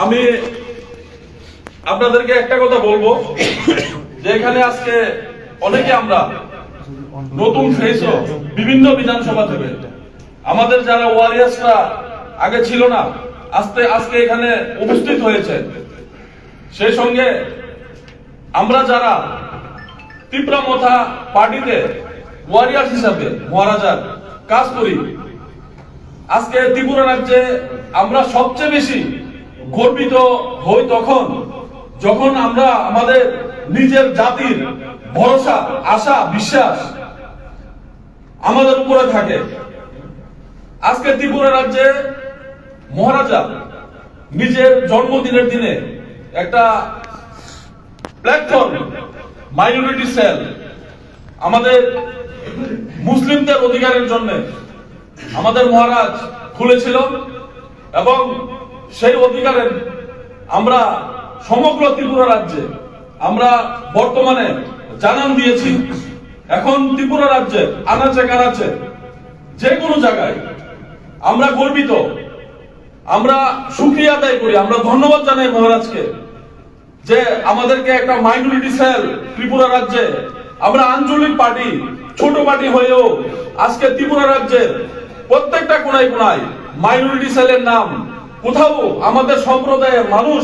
আমি আপনাদেরকে একটা কথা বলবো যে এখানে আজকে অনেকে আমরা নতুন ফেস বিভিন্ন বিধানসভা থেকে আমাদের যারা ওয়ারিয়ার্সরা আগে ছিল না আজকে এখানে উপস্থিত হয়েছে। সেই সঙ্গে আমরা যারা তীব্রমথা পার্টিতে ওয়ারিয়ার্স হিসাবে মহারাজার কাজ করি, আজকে ত্রিপুরা রাজ্যে আমরা সবচেয়ে বেশি গর্বিত হই তখন যখন আমরা আমাদের নিজের জাতির ভরসা, আশা, বিশ্বাস আমাদের উপরে থাকে। আজকে ত্রিপুরা রাজ্যে মহারাজা নিজের জন্মদিনের দিনে একটা প্ল্যাটফর্ম মাইনরিটি সেল আমাদের মুসলিমদের অধিকারের জন্য আমাদের মহারাজ খুলেছিল এবং সেই অধিকারের আমরা সমগ্র ত্রিপুরা রাজ্যে আমরা বর্তমানে জানান দিয়েছি। এখন ত্রিপুরা রাজ্যে আনাচে কানাচে যে কোনো জায়গায় আমরা গর্বিত, আমরা শুকরিয়া আদায় করি, আমরা ধন্যবাদ জানাই মহারাজকে যে আমাদেরকে একটা মাইনরিটি সেল ত্রিপুরা রাজ্যে আমরা আঞ্চলিক পার্টি, ছোট পার্টি হয়েও আজকে ত্রিপুরা রাজ্যের প্রত্যেকটা কোনায় কোনায় মাইনরিটি সেলের নাম। কোথাও আমাদের সম্প্রদায়ের মানুষ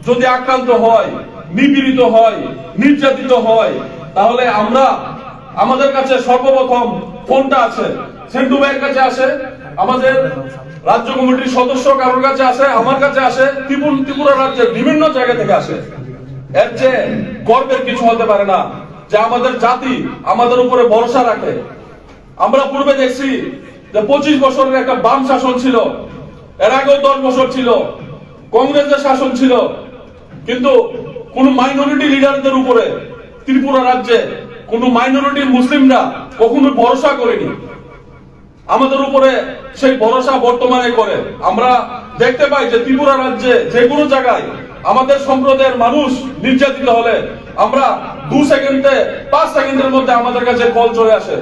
যদি আক্রান্ত হয়, নিপীড়িত হয়, নির্যাতিত হয়, তাহলে আমরা আমাদের কাছে সর্বপ্রথম ফোনটা আছে সেন্টু ভাইয়ের কাছে আসে, আমাদের রাজ্য কমিটির সদস্য কারোর কাছে আসে, আমার কাছে আসে, ত্রিপুরা রাজ্যের বিভিন্ন জায়গা থেকে আসে। এর চেয়ে গর্বের কিছু হতে পারে না যে আমাদের জাতি আমাদের উপরে ভরসা রাখে। আমরা পূর্বে দেখছি যে 25 বছরের একটা বাম শাসন ছিল, এর আগেও 10 বছর ছিল কংগ্রেসের শাসন ছিল, কিন্তু কোন মাইনরিটি লিডারদের উপরে ত্রিপুরা রাজ্যে কোন মাইনরিটি মুসলিমরা কখনো ভরসা করেনি। আমাদের উপরে সেই ভরসা বর্তমানে করে। আমরা দেখতে পাই যে ত্রিপুরা রাজ্যে যে কোনো জায়গায় আমাদের সম্প্রদায়ের মানুষ নির্যাতিত হলে আমরা 2 সেকেন্ডে 5 সেকেন্ডের মধ্যে আমাদের কাছে কল চলে আসে।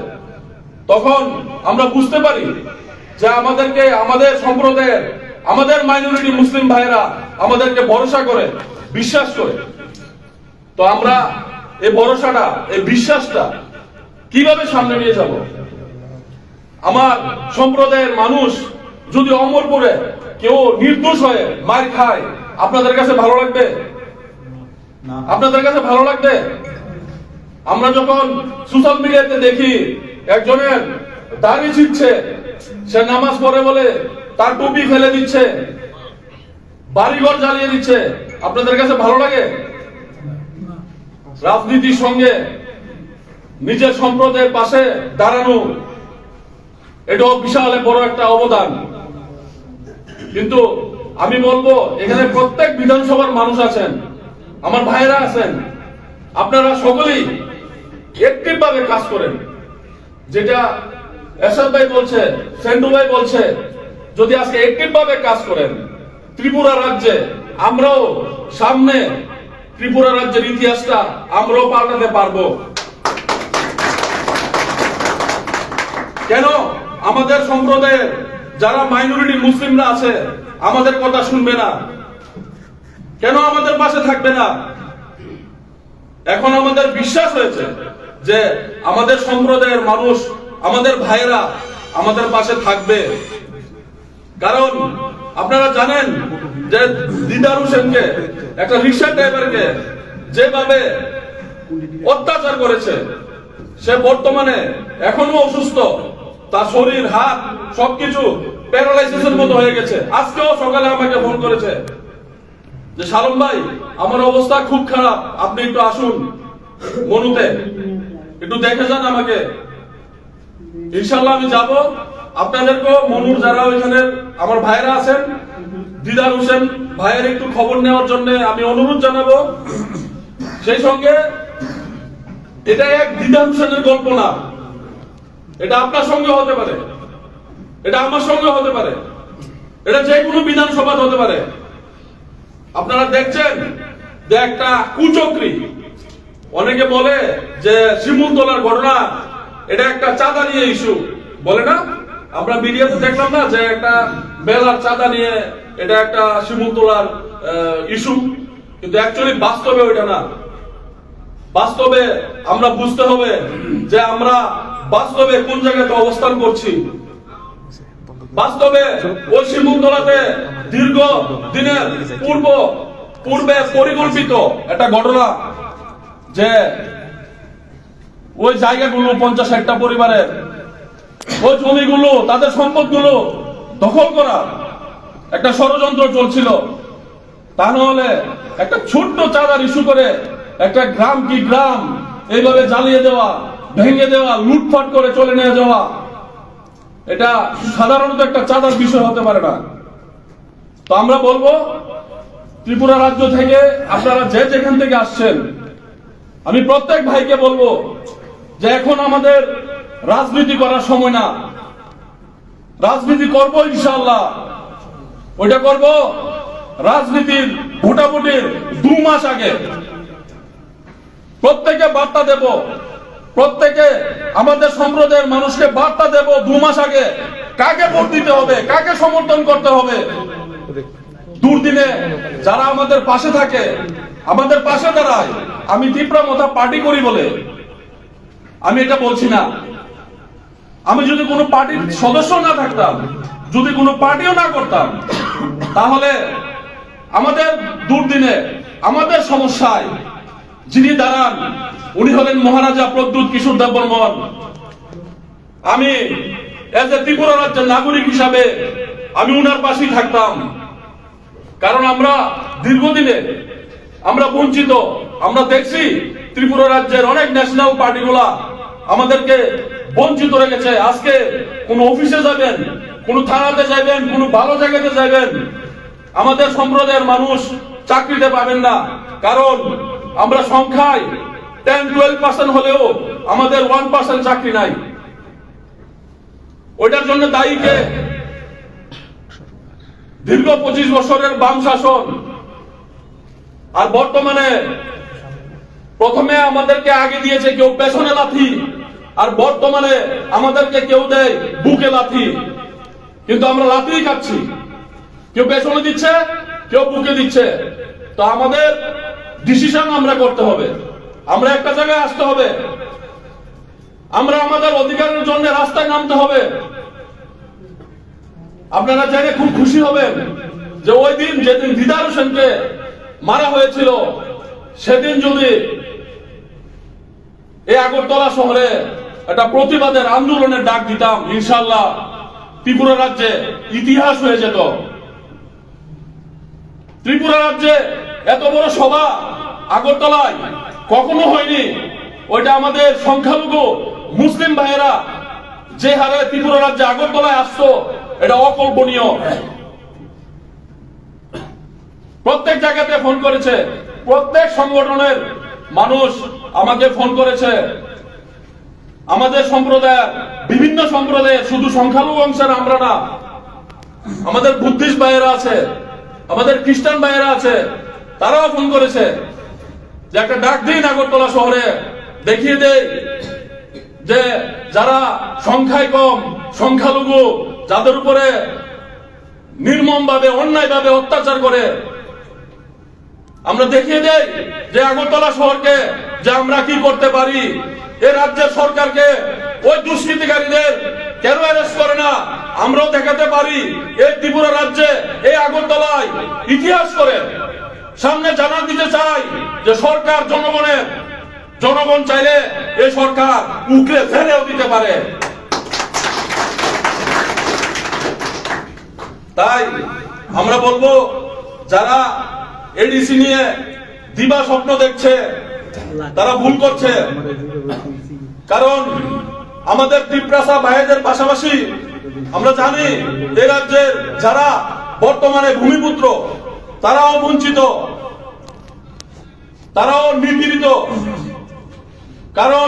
তখন আমরা বুঝতে পারি যে আমাদেরকে আমাদের সম্প্রদায়ের আমাদের মাইনরিটি মুসলিম ভাইরা আমাদেরকে ভরসা করে, বিশ্বাস করে। তো আমরা এই ভরসাটা, এই বিশ্বাসটা কিভাবে সামনে নিয়ে যাব? আমার সম্প্রদায়ের মানুষ যদি অমরপুরে কেউ নির্দোষ হয়ে মার খায়, আপনাদের কাছে ভালো লাগবে? আপনাদের কাছে ভালো লাগবে? আমরা যখন সোশ্যাল মিডিয়াতে দেখি একজনের দাড়ি ছিঁড়ছে, সে নামাজ পড়ে বলে তার টুপি ফেলে দিচ্ছে, বাড়িঘর জ্বালিয়ে দিচ্ছে, আপনাদের কাছে ভালো লাগে? রাজনীতির সঙ্গে নিজের সম্প্রদায়ের পাশে দাঁড়ানো, এটাও বিশাল বড় একটা অবদান। কিন্তু আমি বলবো এখানে প্রত্যেক বিধানসভার মানুষ আছেন, আমার ভাইরা আছেন, আপনারা সকলেই একটিভ ভাবে কাজ করেন। যেটা এরশাদ ভাই বলছে, সেন্টু ভাই বলছে, যদি আজকে একটিভ ভাবে কাজ করেন ত্রিপুরা রাজ্যে, আমরাও সামনে ত্রিপুরা রাজ্যের ইতিহাসটা আমরাও পাল্টাতে পারবো। কেন আমাদের সম্প্রদায়ের যারা মাইনরিটি মুসলিমরা আছে আমাদের কথা শুনবে না? কেন আমাদের পাশে থাকবে না? এখন আমাদের বিশ্বাস হয়েছে যে আমাদের সম্প্রদায়ের মানুষ, আমাদের ভাইরা আমাদের পাশে থাকবে। কারণ আপনারা জানেন যে দিদার হোসেনকে, একটা রিক্সা ড্রাইভারকে যেভাবে অত্যাচার করেছে, সে বর্তমানে এখনো অসুস্থ, তার শরীর, হাত সবকিছু প্যারালাইসিসের মতো হয়ে গেছে। আজকেও সকালে আমাকে ফোন করেছে যে শালম ভাই, আমার অবস্থা খুব খারাপ, আপনি একটু আসুন মনুতে, একটু দেখে যান আমাকে। ইনশাল্লাহ আমি যাব। আপনাদেরকেও মনুর যারা ওইখানে আমার ভাইরা আছেন, দিদার হোসেন ভাইয়ের একটু খবর নেওয়ার জন্য আমি অনুরোধ জানাবো। সেই সঙ্গে এটা এক দিদার হোসেনের গল্প না, এটা আপনার সঙ্গে হতে পারে, এটা আমার সঙ্গে হতে পারে, এটা যে কোনো বিধানসভা হতে পারে। আপনারা দেখছেন যে একটা কুচক্রী, অনেকে বলে যে শিমুলতলার ঘটনা এটা একটা চাঁদা নিয়ে ইস্যু, বলে না? আমরা মিডিয়াতে দেখলাম না যে একটা মেলার চাঁদা নিয়ে এটা একটা শিমুলতলার ইস্যু, কিন্তু অ্যাকচুয়ালি বাস্তবে ওইটা না। বাস্তবে আমরা বুঝতে হবে যে আমরা বাস্তবে কোন জায়গাতে অবস্থান করছি। বাস্তবে ওই শিমুলতলাতে দীর্ঘ দিনের পূর্বে পরিকল্পিত একটা ঘটনা, যে ওই জায়গাগুলো 50-60টা পরিবারের ওই জমিগুলো, তাদের সম্পদগুলো দখল করা একটা ষড়যন্ত্র চলছিল। তা নাহলে একটা ছোট্ট চাঁদার ইস্যু করে একটা গ্রাম কি গ্রাম এইভাবে জ্বালিয়ে দেওয়া, ভেঙে দেওয়া, লুটপাট করে চলে নিয়ে যাওয়া, এটা সাধারণত একটা চাঁদার বিষয় হতে পারে না। তো আমরা বলবো, ত্রিপুরা রাজ্য থেকে আপনারা যে যেখান থেকে আসছেন, আমি প্রত্যেক ভাইকে বলবো যে এখন আমাদের রাজনীতি করার সময় না। রাজনীতি করবো ইনশাআল্লাহ, ওইটা করব রাজনীতির ভোটাভুটির 2 মাস আগে। প্রত্যেকে বার্তা দেব, প্রত্যেকে আমাদের সম্প্রদায়ের মানুষকে বার্তা দেব 2 মাস আগে, কাকে ভোট দিতে হবে, কাকে সমর্থন করতে হবে। দুর্দিনে যারা আমাদের পাশে থাকে, আমাদের পাশে দাঁড়ায়। আমি তীব্রা মথা পার্টি করি বলে আমি এটা বলছি না। আমি যদি কোনো পার্টির সদস্য না থাকতাম, যদি কোনো পার্টিও না করতাম, তাহলে আমাদের দুর্দিনে, আমাদের সমস্যায় যিনি দাঁড়ান উনি হলেন মহারাজা প্রদ্যুৎ কিশোর দেববর্মন। আমি এজ এ ত্রিপুরা রাজ্যের নাগরিক হিসাবে আমি উনার পাশেই থাকতাম। কারণ আমরা দীর্ঘদিনে আমরা বঞ্চিত। আমরা দেখছি ত্রিপুরা রাজ্যের অনেক ন্যাশনাল পার্টিগুলা আমাদেরকে বঞ্চিত রেখেছে। আজকে কোন অফিসে যাবেন, কোন থানাতে যাবেন, কোন ভালো জায়গাতে যাবেন, আমাদের সম্প্রদায়ের মানুষ চাকরিতে পাবেন না। কারণ আমরা সংখ্যায় 10-12% হলেও আমাদের 1% চাকরি নাই। ওইটার জন্য দায়ী কে? দীর্ঘ 25 বছরের বাম শাসন। আর বর্তমানে প্রথমে আমাদেরকে আগে দিয়েছে কেউ পেছনে লাথি, আর বর্তমানে আমাদেরকে কেউ দেয় বুকে লাথি। কিন্তু আমরা লাথি খাচ্ছি, কেউ পেছনে দিচ্ছে, কেউ বুকে দিচ্ছে। তো আমাদের ডিসিশন আমরা করতে হবে, আমরা একটা জায়গায় আসতে হবে, আমরা আমাদের অধিকারের জন্য রাস্তায় নামতে হবে। আপনারা জেনে খুব খুশি হবেন যে ওই দিন যেদিন দিদার হোসেনকে মারা হয়েছিল, সেদিন যদি এই আগরতলা শহরে একটা প্রতিবাদের আন্দোলনের ডাক দিতাম, ইনশাআল্লাহ ত্রিপুরা রাজ্যে ইতিহাস হয়ে যেত। ত্রিপুরা রাজ্যে এত বড় সভা আগরতলায় কখনো হয়নি। ওইটা আমাদের সংখ্যালঘু মুসলিম ভাইয়েরা যে হারে ত্রিপুরা রাজ্যে আগরতলায় আসতো, এটা অকল্পনীয়। প্রত্যেক জায়গাতে ফোন করেছে, প্রত্যেক সংগঠনের মানুষ আমাকে ফোন করেছে। আমাদের সম্প্রদায়, বিভিন্ন সম্প্রদায়ের, শুধু সংখ্যালঘু অংশের আমরা না, আমাদের বুদ্ধিস্ট ভাইয়েরা আছে, আমাদের খ্রিস্টান ভাইয়েরা আছে, তারাও ফোন করেছে যে একটা ডাক দিন আগরতলা শহরে, দেখিয়ে দেয় যে যারা সংখ্যায় কম, সংখ্যালঘু, যাদের উপরে নির্মম ভাবে, অন্যায় ভাবে অত্যাচার করে, আমরা দেখিয়ে দেই যে আগরতলা শহরকে যে আমরা কি করতে পারি। এই রাজ্যের সরকারকে ওই দুষ্কৃতিকারীদের কেন অ্যারেস্ট করে না, আমরাও দেখাতে পারি। এই ত্রিপুরা রাজ্যে, এই আগরতলায় ইতিহাস করে সামনে জানা দিতে চাই যে সরকার জনগণের, জনগণ চাইলে এই সরকার উকড়ে ফেলেও দিতে পারে। তাই আমরা বলবো, যারা এডিসি নিয়ে দিবা স্বপ্ন দেখছে তারা ভুল করছে। কারণ আমাদের ত্রিপ্রাসা ভাইদের পাশাপাশি আমরা জানি এই রাজ্যের যারা বর্তমানে ভূমিপুত্র, তারাও বঞ্চিত, তারাও নিপীড়িত। কারণ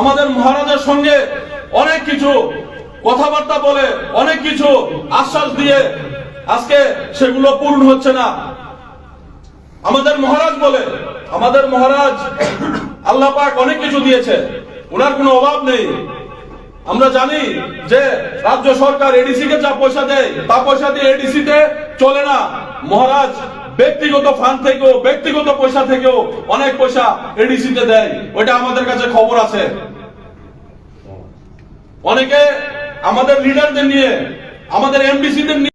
আমাদের মহারাজের সঙ্গে অনেক কিছু কথাবার্তা বলে, অনেক কিছু আশ্বাস দিয়ে আজকে সেগুলো পূরণ হচ্ছে না। আমাদের মহারাজ বলে, আমাদের মহারাজ আল্লাহ পাক অনেক কিছু দিয়েছে, ওনার কোনো অভাব নেই। আমরা জানি যে রাজ্য সরকার এডিসি কে যা পয়সা দেয় তা পয়সা দিয়ে এডিসি তে চলে না। মহারাজ ব্যক্তিগত ফান্ড থেকেও ব্যক্তিগত পয়সা থেকেও অনেক পয়সা এডিসি তে দেয়, ওইটা আমাদের কাছে খবর আছে। অনেকে আমাদের লিডারদের নিয়ে, আমাদের এমডিসি দের